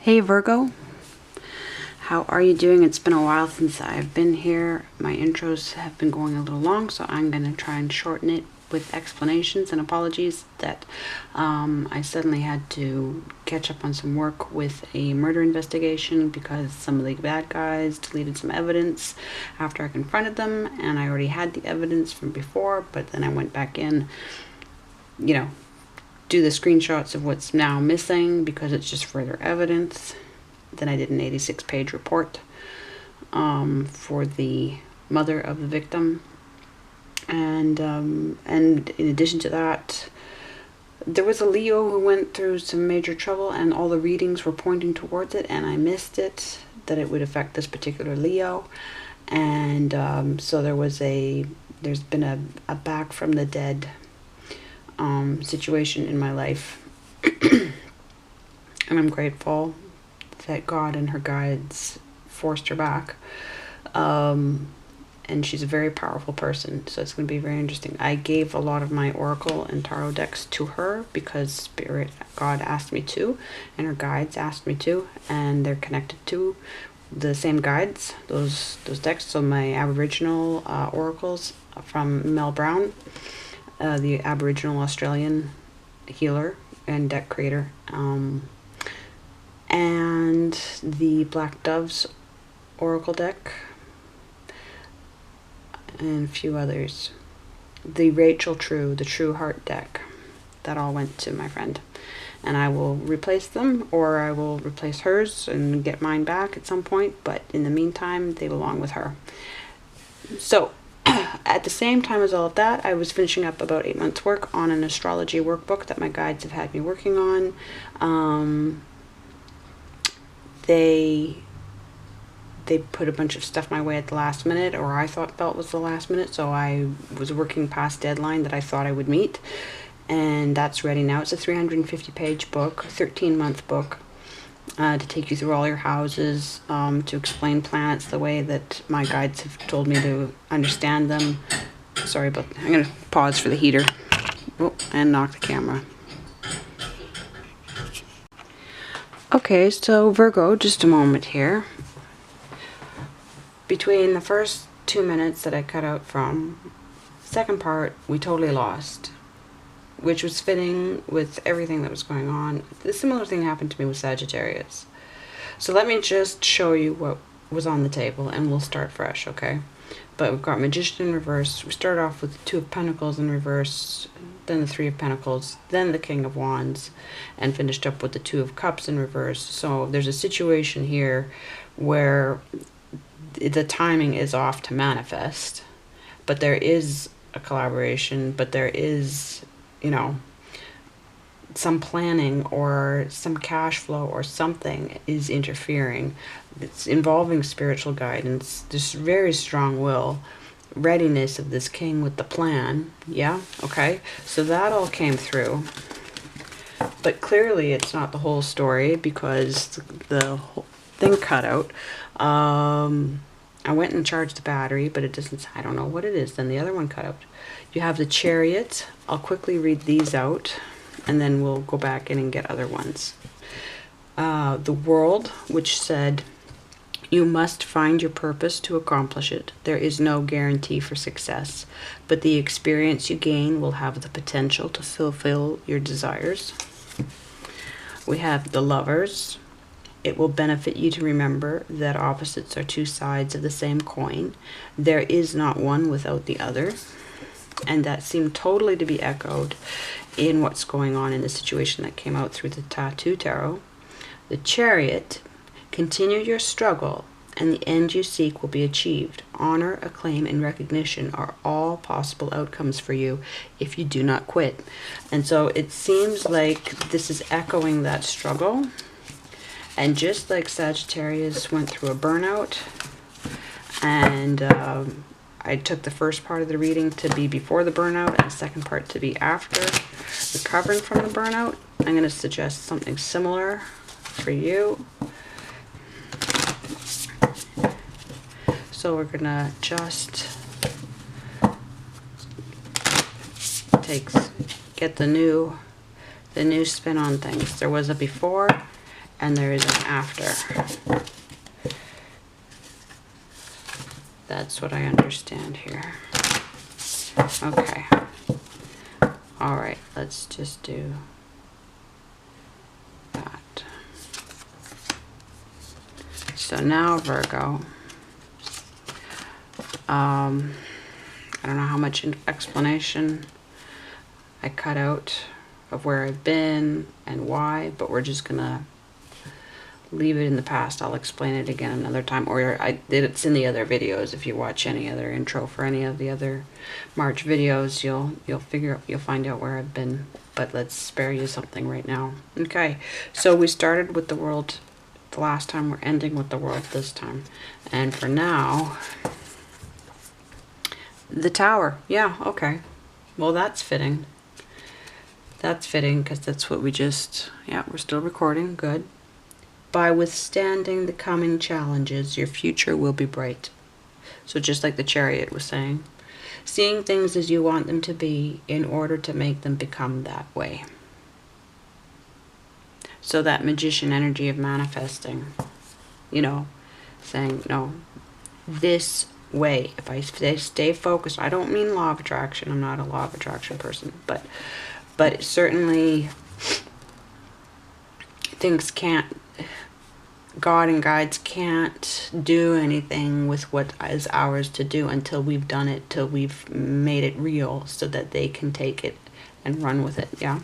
Hey Virgo, how are you doing? It's been a while since I've been here. My intros have been going a little long, so I'm going to try and shorten it with explanations and apologies that I suddenly had to catch up on some work with a murder investigation because some of the bad guys deleted some evidence after I confronted them, and I already had the evidence from before, but then I went back in, do the screenshots of what's now missing because it's just further evidence. Then I did an 86-page report for the mother of the victim, and in addition to that, there was a Leo who went through some major trouble, and all the readings were pointing towards it, and I missed it that it would affect this particular Leo, and so there's been a back from the dead situation in my life. And I'm grateful that God and her guides forced her back. And she's a very powerful person, so it's going to be very interesting. I gave a lot of my oracle and tarot decks to her because God asked me to, and her guides asked me to, and they're connected to the same guides, those decks. So my Aboriginal oracles from Mel Brown, the Aboriginal Australian healer and deck creator, and the Black Doves oracle deck, and a few others. The Rachel True, the True Heart deck, that all went to my friend. And I will replace them, or I will replace hers and get mine back at some point, but in the meantime, they belong with her. So, at the same time as all of that, I was finishing up about 8 months' work on an astrology workbook that my guides have had me working on. They put a bunch of stuff my way at the last minute, or I felt was the last minute, so I was working past deadline that I thought I would meet, and that's ready now. It's a 350-page book, 13-month book, to take you through all your houses, to explain planets the way that my guides have told me to understand them. Sorry about that. I'm going to pause for the heater. Oh, and knock the camera. Okay, so Virgo, just a moment here. Between the first 2 minutes that I cut out from, second part, we totally lost, which was fitting with everything that was going on. A similar thing happened to me with Sagittarius. So let me just show you what was on the table, and we'll start fresh, okay? But we've got Magician in reverse. We start off with the Two of Pentacles in reverse, then the Three of Pentacles, then the King of Wands, and finished up with the Two of Cups in reverse. So there's a situation here where the timing is off to manifest, but there is a collaboration, but there is, some planning or some cash flow or something is interfering. It's involving spiritual guidance, this very strong will, readiness of this king with the plan. Yeah, okay, so that all came through, but clearly it's not the whole story because the whole thing cut out. I went and charged the battery, but it doesn't, I don't know what it is. Then the other one cut out. You have the Chariot. I'll quickly read these out, and then we'll go back in and get other ones. The World, which said, you must find your purpose to accomplish it. There is no guarantee for success, but the experience you gain will have the potential to fulfill your desires. We have the Lovers. It will benefit you to remember that opposites are two sides of the same coin. There is not one without the other. And that seemed totally to be echoed in what's going on in the situation that came out through the Tattoo Tarot. The Chariot, continue your struggle, and the end you seek will be achieved. Honor, acclaim, and recognition are all possible outcomes for you if you do not quit. And so it seems like this is echoing that struggle. And just like Sagittarius went through a burnout, and I took the first part of the reading to be before the burnout and the second part to be after recovering from the burnout, I'm going to suggest something similar for you. So we're going to just get the new spin on things. There was a before and there is an after. That's what I understand here. Okay. All right, let's just do that. So now Virgo, I don't know how much explanation I cut out of where I've been and why, but we're just gonna leave it in the past. I'll explain it again another time, or it's in the other videos. If you watch any other intro for any of the other March videos, you'll find out where I've been, but let's spare you something right now. Okay, so we started with the world the last time, we're ending with the world this time, and for now, the Tower. Yeah, okay, well, that's fitting. That's fitting because that's what we just, yeah, we're still recording. Good. By withstanding the coming challenges, your future will be bright. So just like the Chariot was saying, seeing things as you want them to be in order to make them become that way. So that magician energy of manifesting, you know, saying, no, this way. If I stay focused, I don't mean law of attraction. I'm not a law of attraction person, but certainly things can't, God and guides can't do anything with what is ours to do until we've done it, till we've made it real so that they can take it and run with it. Yeah.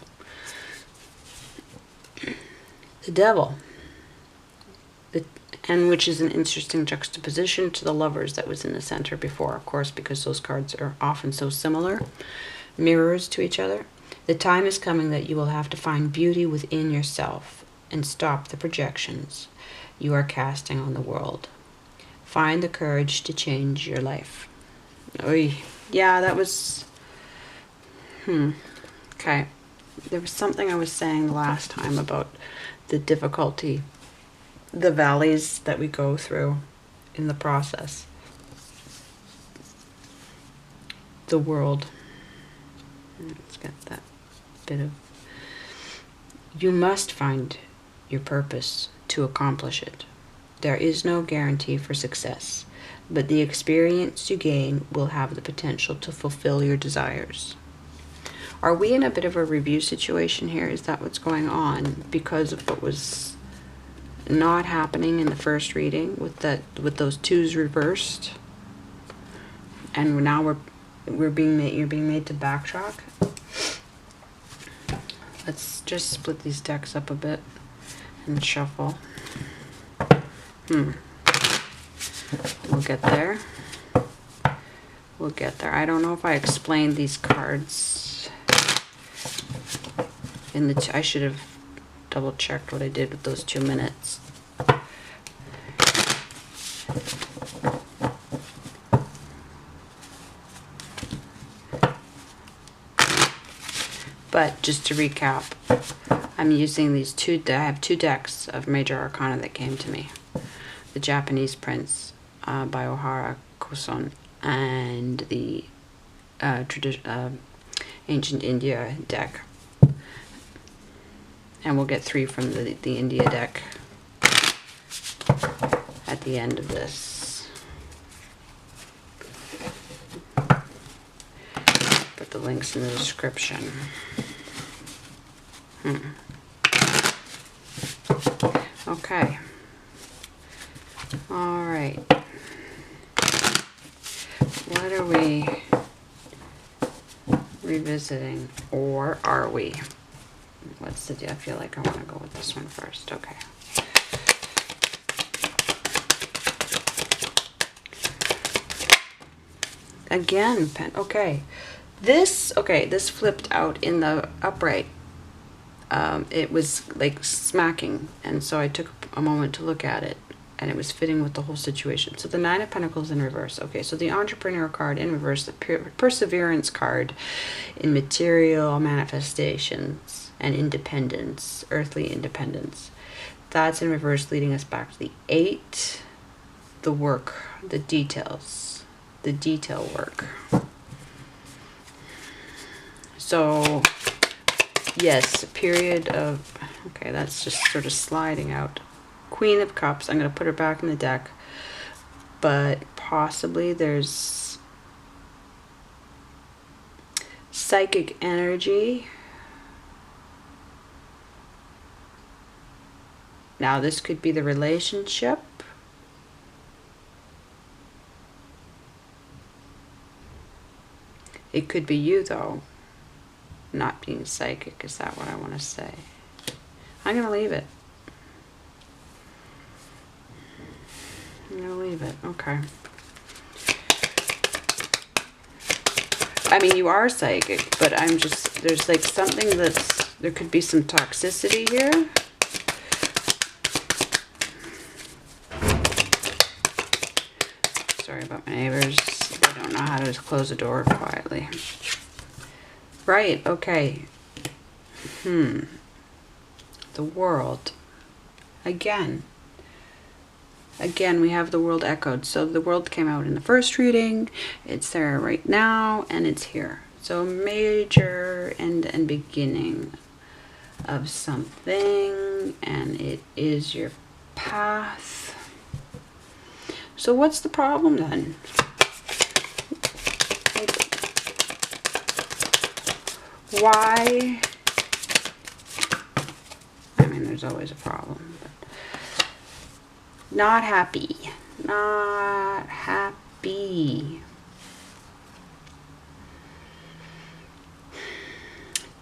The Devil, and which is an interesting juxtaposition to the Lovers that was in the center before, of course, because those cards are often so similar, mirrors to each other. The time is coming that you will have to find beauty within yourself and stop the projections you are casting on the world. Find the courage to change your life. Oy. Yeah, that was... Okay. There was something I was saying the last time about the difficulty, the valleys that we go through in the process. The world. Let's get that bit of... You must find your purpose to accomplish it. There is no guarantee for success, but the experience you gain will have the potential to fulfill your desires. Are we in a bit of a review situation here? Is that what's going on because of what was not happening in the first reading with those twos reversed, and now you're being made to backtrack? Let's just split these decks up a bit and shuffle. We'll get there. We'll get there. I don't know if I explained these cards in the... I should have double checked what I did with those 2 minutes. But just to recap, I'm using these I have 2 decks of Major Arcana that came to me. The Japanese Prince by Ohara, Koson, and the Ancient India deck. And we'll get 3 from the India deck at the end of this. Put the links in the description. Okay. All right. What are we revisiting, or are we? What's the deal? I feel like I want to go with this one first. Okay. Again, okay. This flipped out in the upright. It was like smacking, and so I took a moment to look at it, and it was fitting with the whole situation. So the 9 of Pentacles in reverse. Okay, so the Entrepreneur card in reverse, the Perseverance card in material manifestations and independence, earthly independence. That's in reverse, leading us back to the 8, the work, the details, the detail work. So... yes, a period of... Okay, that's just sort of sliding out. Queen of Cups. I'm going to put her back in the deck. But possibly there's psychic energy. Now this could be the relationship. It could be you, though, not being psychic. Is that what I want to say? I'm going to leave it. I'm going to leave it. Okay. I mean, you are psychic, but I'm just, there's like something that's, there could be some toxicity here. Sorry about my neighbors. They don't know how to just close the door quietly. Right, okay. The world. Again, we have the world echoed. So the world came out in the first reading. It's there right now, and it's here. So major end and beginning of something, and it is your path. So what's the problem then? Why? I mean, there's always a problem. But not happy. Not happy.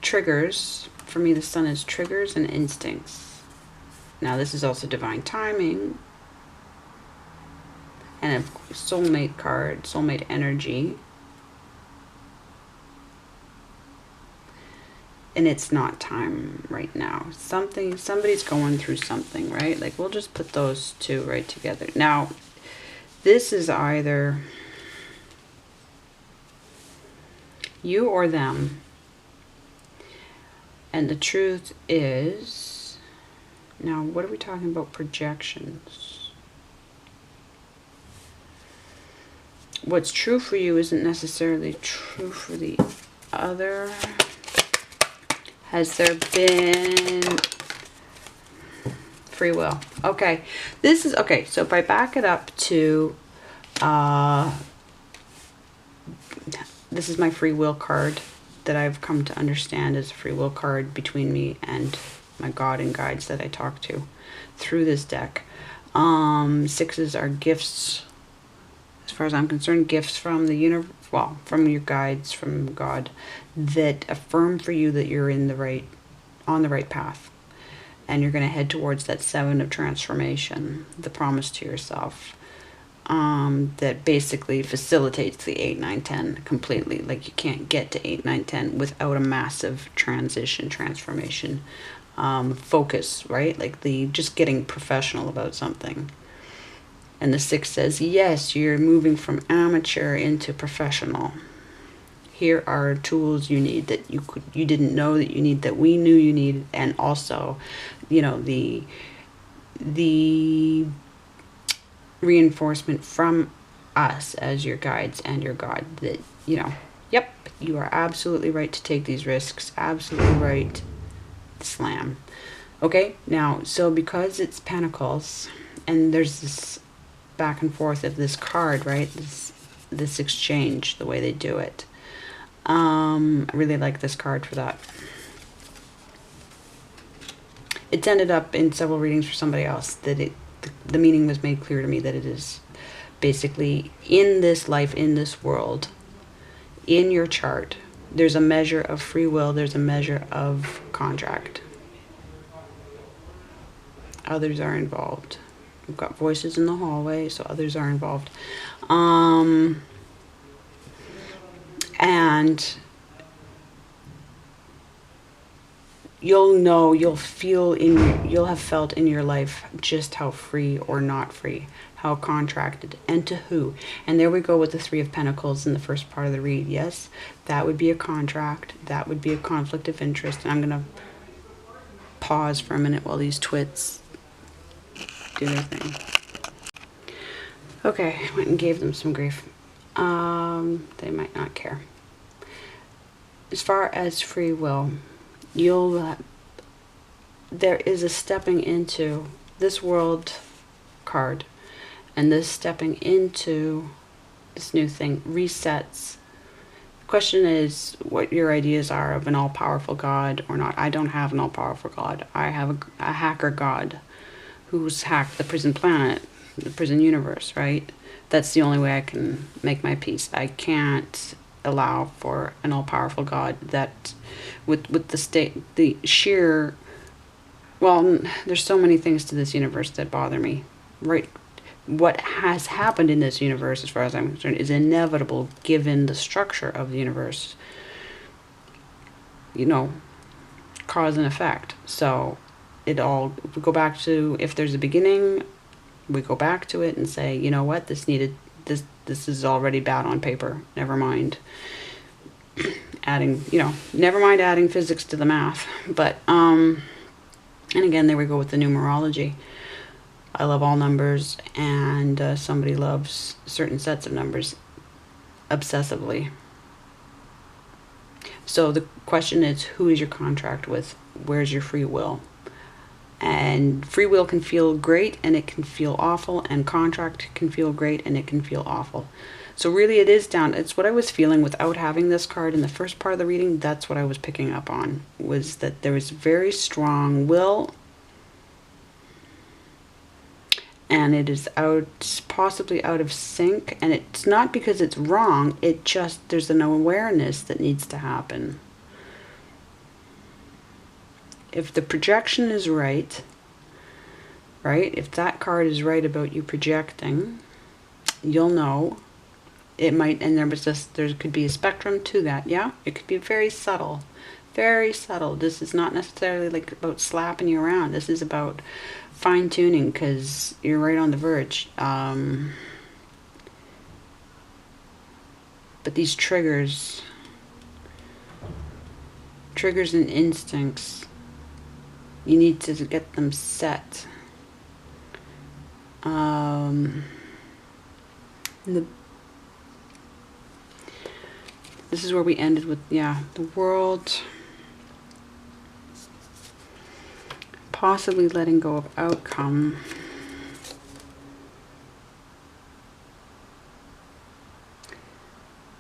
Triggers. For me, the sun is triggers and instincts. Now, this is also divine timing. And a soulmate card, soulmate energy. And it's not time right now. Somebody's going through something, right? Like, we'll just put those two right together. Now, this is either you or them. And the truth is, now what are we talking about? Projections. What's true for you isn't necessarily true for the other. Has there been free will? Okay, this is, okay, so if I back it up to, this is my free will card that I've come to understand as a free will card between me and my God and guides that I talk to through this deck. Sixes are gifts, as far as I'm concerned, gifts from the universe, well, from your guides, from God, that affirm for you that you're on the right path, and you're going to head towards that 7 of transformation, the promise to yourself, that basically facilitates the 8, 9, 10 completely. Like, you can't get to 8, 9, 10 without a massive transformation, focus, right? Like just getting professional about something. And the 6 says, yes, you're moving from amateur into professional. Here are tools you need that you didn't know that you need, that we knew you needed, and also, you know, the reinforcement from us as your guides and your God that, you know, yep, you are absolutely right to take these risks, absolutely right, slam. Okay, now, so because it's Pentacles, and there's this back and forth of this card, right, this exchange, the way they do it. I really like this card for that. It's ended up in several readings for somebody else that the meaning was made clear to me, that it is basically in this life, in this world, in your chart, there's a measure of free will, there's a measure of contract. Others are involved. We've got voices in the hallway, so others are involved. And you'll know, you'll have felt in your life just how free or not free, how contracted, and to who. And there we go with the 3 of Pentacles in the first part of the read. Yes, that would be a contract. That would be a conflict of interest. And I'm going to pause for a minute while these twits do their thing. Okay, I went and gave them some grief. They might not care. As far as free will, you'll there is a stepping into this world card, and this stepping into this new thing resets. The question is what your ideas are of an all-powerful God or not. I don't have an all-powerful God. I have a hacker God who's hacked the prison planet, the prison universe, right? That's the only way I can make my peace. I can't allow for an all-powerful God that with the sheer, well, there's so many things to this universe that bother me, right? What has happened in this universe, as far as I'm concerned, is inevitable given the structure of the universe. You know, cause and effect. So it all, if we go back to, if there's a beginning, we go back to it and say, you know what, this is already bad on paper. Never mind adding, never mind adding physics to the math. But, and again, there we go with the numerology. I love all numbers, and somebody loves certain sets of numbers obsessively. So the question is, who is your contract with? Where's your free will? And free will can feel great and it can feel awful, and contract can feel great and it can feel awful. So really it is down, it's what I was feeling without having this card in the first part of the reading. That's what I was picking up on, was that there was very strong will, and it is possibly out of sync, and it's not because it's wrong, it just, there's an awareness that needs to happen. If the projection is right, if that card is right about you projecting, you'll know. It might, and there could be a spectrum to that, yeah? It could be very subtle, very subtle. This is not necessarily like about slapping you around. This is about fine-tuning, because you're right on the verge. But these triggers and instincts, you need to get them set. This is where we ended with, the world. Possibly letting go of outcome.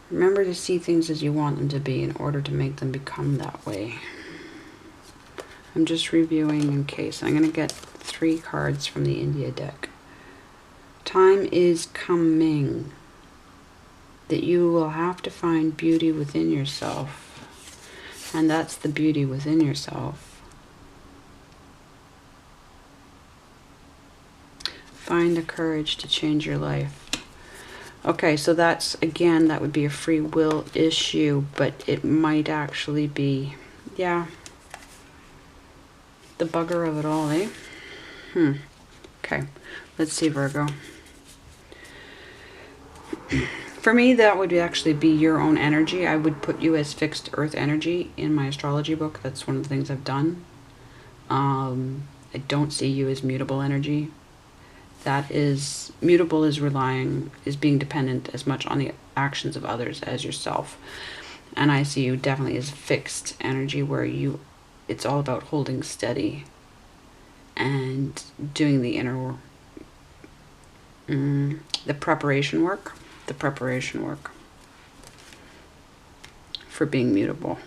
Remember to see things as you want them to be in order to make them become that way. I'm just reviewing in case. I'm going to get 3 cards from the India deck. Time is coming that you will have to find beauty within yourself. And that's the beauty within yourself. Find the courage to change your life. Okay, so that's, again, that would be a free will issue, but it might actually be, the bugger of it all, eh? Okay, let's see, Virgo. For me, that would actually be your own energy. I would put you as fixed earth energy in my astrology book. That's one of the things I've done. I don't see you as mutable energy. That is, mutable is being dependent as much on the actions of others as yourself. And I see you definitely as fixed energy, where it's all about holding steady and doing the inner, the preparation work for being mutable.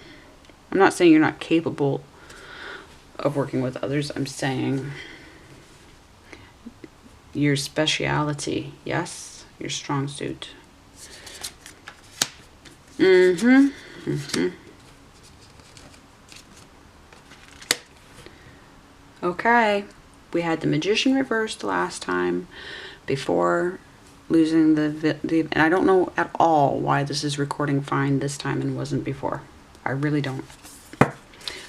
I'm not saying you're not capable of working with others. I'm saying your speciality, yes, your strong suit. Okay, we had the Magician reversed last time before losing the and I don't know at all why this is recording fine this time and wasn't before. I really don't.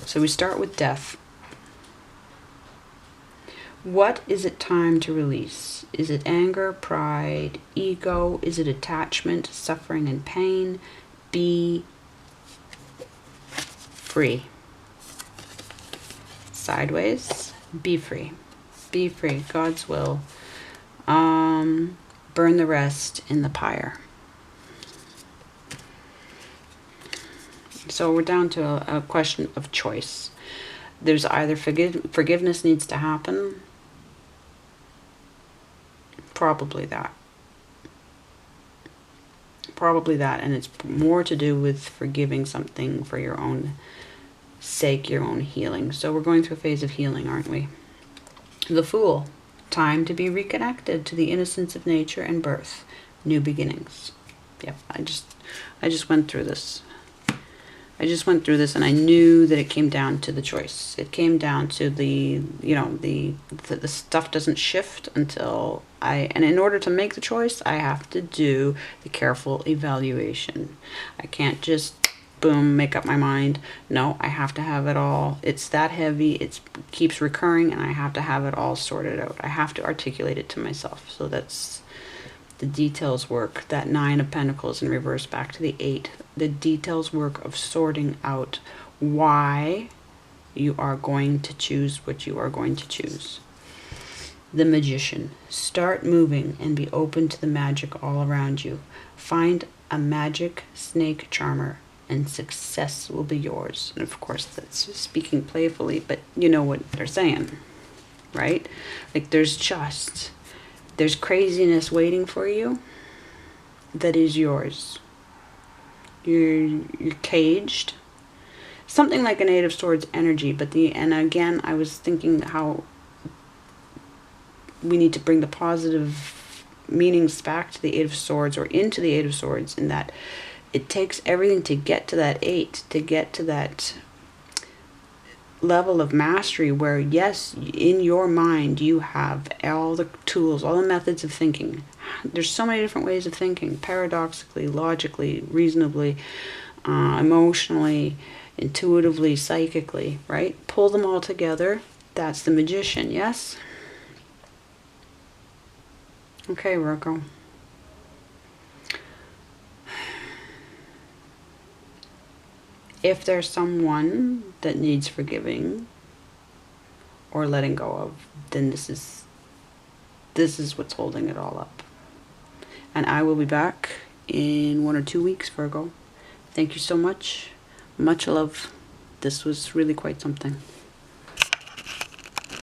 So we start with death. What is it time to release? Is it anger, pride, ego? Is it attachment, suffering, and pain? Be free. Sideways, be free. Be free, God's will. Burn the rest in the pyre. So we're down to a question of choice. There's either forgiveness needs to happen, probably that. Probably that, and it's more to do with forgiving something for your own sake, your own healing. So we're going through a phase of healing, aren't we? The Fool. Time to be reconnected to the innocence of nature and birth. New beginnings. Yep, I just went through this. I just went through this, and I knew that it came down to the choice. It came down to the, you know, the stuff doesn't shift until and in order to make the choice, I have to do the careful evaluation. I can't just, boom, make up my mind. No, I have to have it all. It's that heavy. It keeps recurring, and I have to have it all sorted out. I have to articulate it to myself. So that's the details work. That 9 of Pentacles in reverse back to the 8. The details work of sorting out why you are going to choose what you are going to choose. The Magician. Start moving and be open to the magic all around you. Find a magic snake charmer and success will be yours. And of course, that's speaking playfully, but you know what they're saying, right? Like there's craziness waiting for you that is yours. You're caged. Something like an 8 of Swords energy, and again, I was thinking how we need to bring the positive meanings back to the 8 of Swords, or into the 8 of Swords, in that it takes everything to get to that 8, to get to that level of mastery where, yes, in your mind you have all the tools, all the methods of thinking. There's so many different ways of thinking, paradoxically, logically, reasonably, emotionally, intuitively, psychically, right? Pull them all together. That's the Magician, yes? Okay, Virgo. If there's someone that needs forgiving or letting go of, then this is what's holding it all up. And I will be back in 1 or 2 weeks, Virgo. Thank you so much. Much love. This was really quite something.